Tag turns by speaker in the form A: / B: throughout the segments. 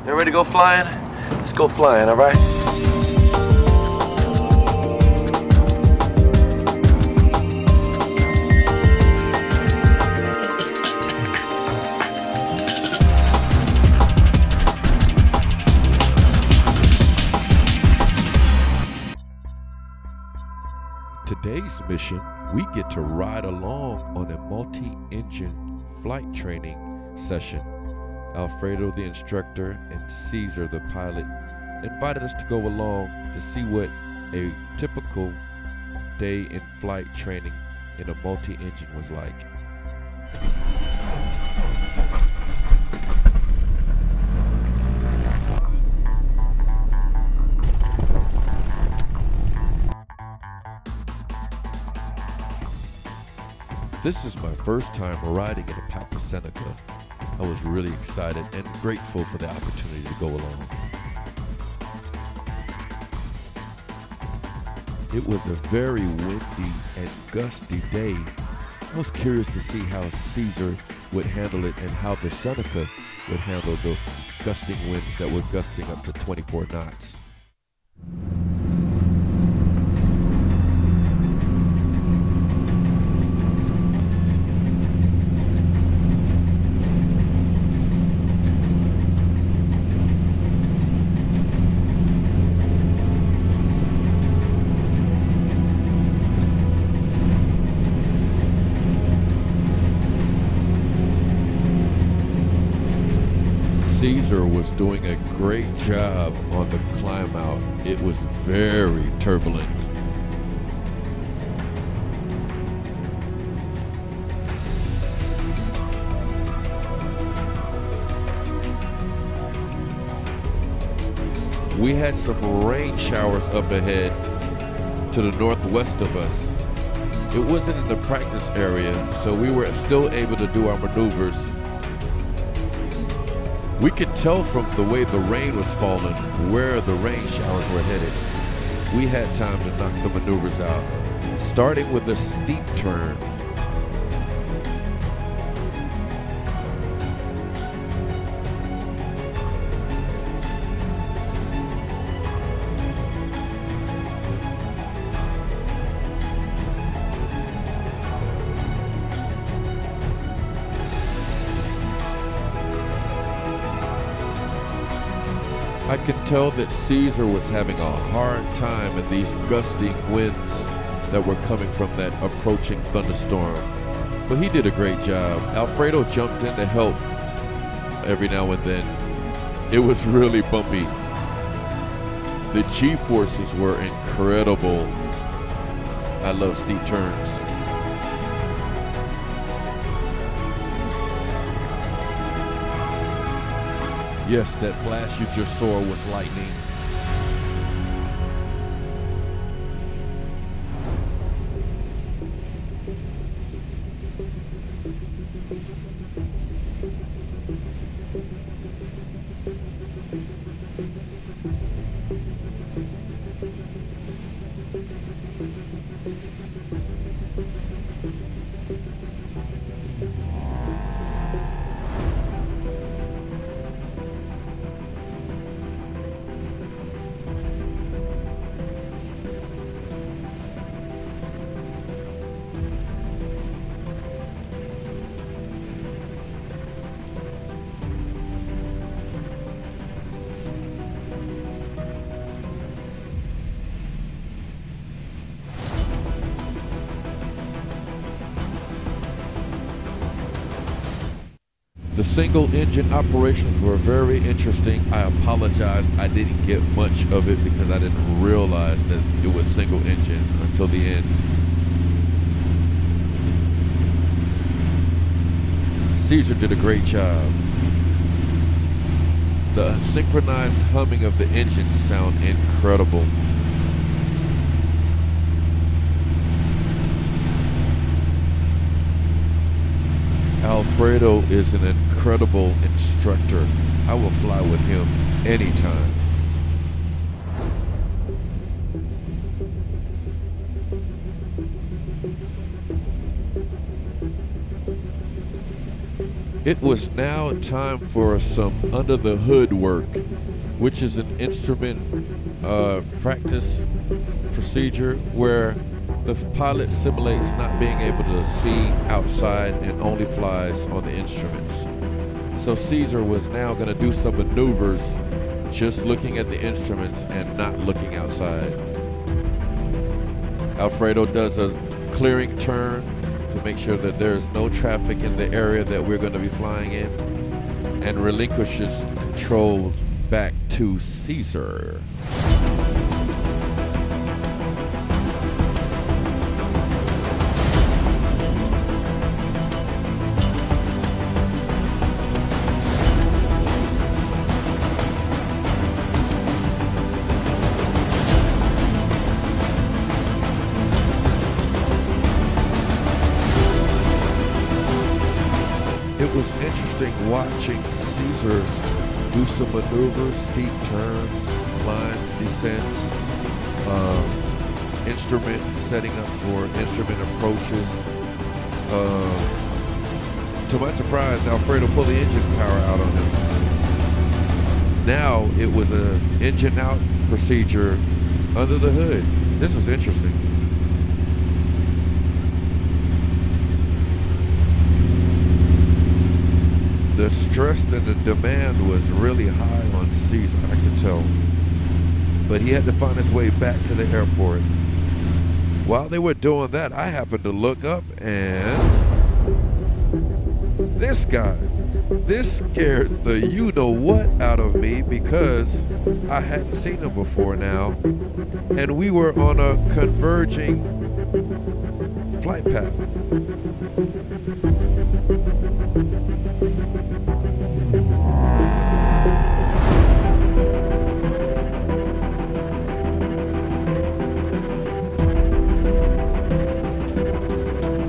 A: You ready to go flying? Let's go flying, all right?
B: Today's mission, we get to ride along on a multi-engine flight training session. Alfredo, the instructor, and Caesar, the pilot, invited us to go along to see what a typical day in flight training in a multi-engine was like. This is my first time riding in a Papa Seneca. I was really excited and grateful for the opportunity to go along. It was a very windy and gusty day. I was curious to see how Caesar would handle it and how the Seneca would handle the gusting winds that were gusting up to 24 knots. Caesar was doing a great job on the climb out. It was very turbulent. We had some rain showers up ahead to the northwest of us. It wasn't in the practice area, so we were still able to do our maneuvers. We could tell from the way the rain was falling where the rain showers were headed. We had time to knock the maneuvers out, starting with a steep turn. I could tell that Caesar was having a hard time in these gusting winds that were coming from that approaching thunderstorm. But he did a great job. Alfredo jumped in to help every now and then. It was really bumpy. The G-forces were incredible. I love steep turns. Yes, that flash you just saw was lightning. The single engine operations were very interesting. I apologize, I didn't get much of it because I didn't realize that it was single engine until the end. Caesar did a great job. The synchronized humming of the engines sound incredible. Alfredo is an incredible instructor. I will fly with him anytime. It was now time for some under the hood work, which is an instrument practice procedure where the pilot simulates not being able to see outside and only flies on the instruments. So Caesar was now going to do some maneuvers just looking at the instruments and not looking outside. Alfredo does a clearing turn to make sure that there is no traffic in the area that we're going to be flying in, and relinquishes controls back to Caesar. It was interesting watching Caesar do some maneuvers, steep turns, climbs, descents, instrument setting up for instrument approaches. To my surprise, Alfredo pulled the engine power out on him. Now it was an engine out procedure under the hood. This was interesting. The stress and the demand was really high on Caesar, I could tell. But he had to find his way back to the airport. While they were doing that, I happened to look up and this guy, this scared the you-know-what out of me because I hadn't seen him before now. And we were on a converging flight path.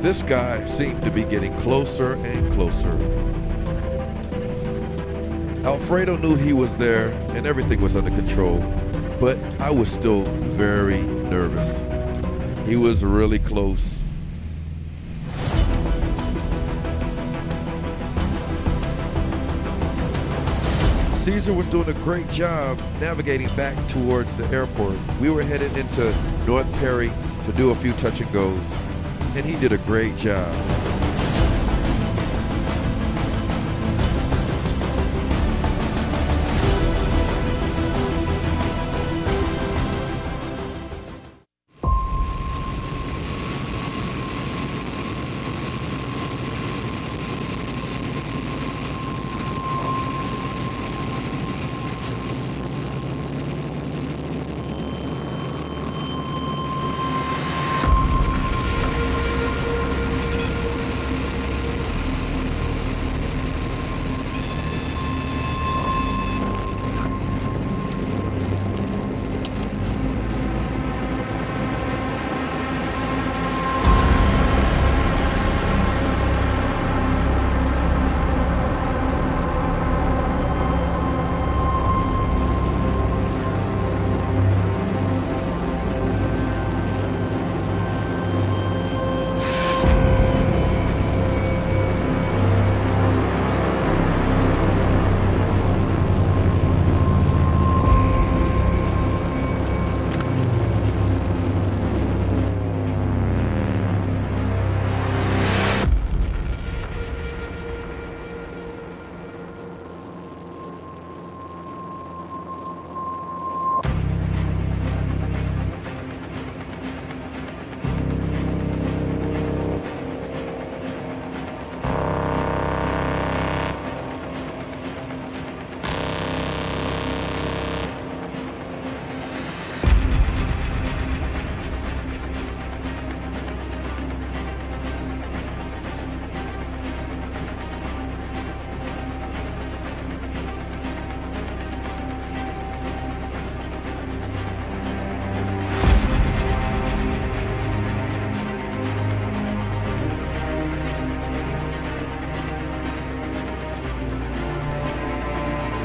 B: This guy seemed to be getting closer and closer. Alfredo knew he was there and everything was under control, but I was still very nervous. He was really close. Caesar was doing a great job navigating back towards the airport. We were headed into North Perry to do a few touch and goes, and he did a great job.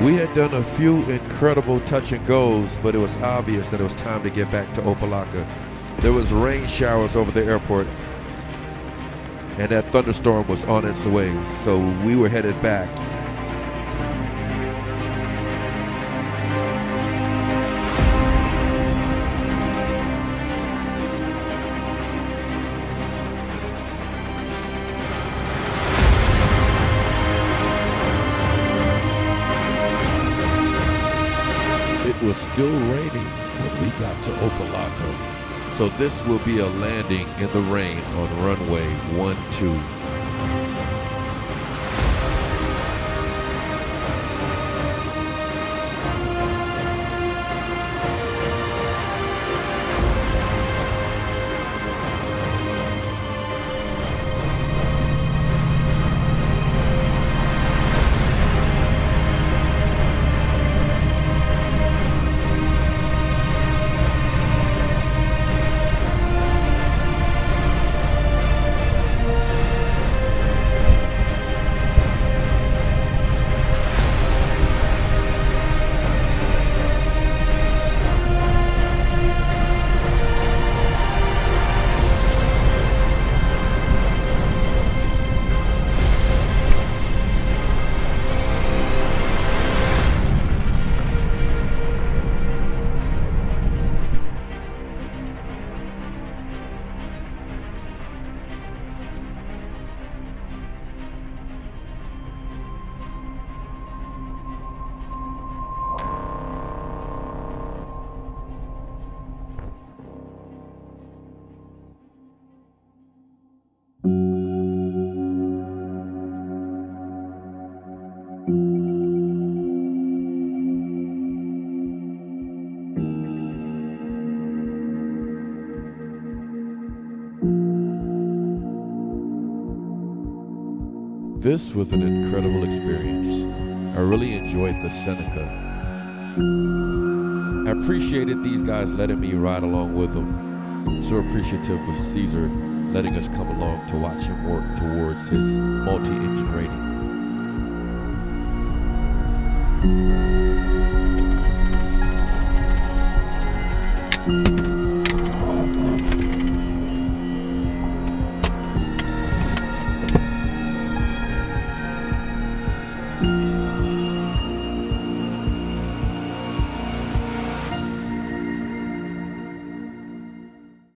B: We had done a few incredible touch and goes, but it was obvious that it was time to get back to Opelika. There was rain showers over the airport. and that thunderstorm was on its way, so we were headed back. It was still raining when we got to Okalaka, so this will be a landing in the rain on runway 12. This was an incredible experience. I really enjoyed the Seneca. I appreciated these guys letting me ride along with them. So appreciative of Caesar letting us come along to watch him work towards his multi-engine rating.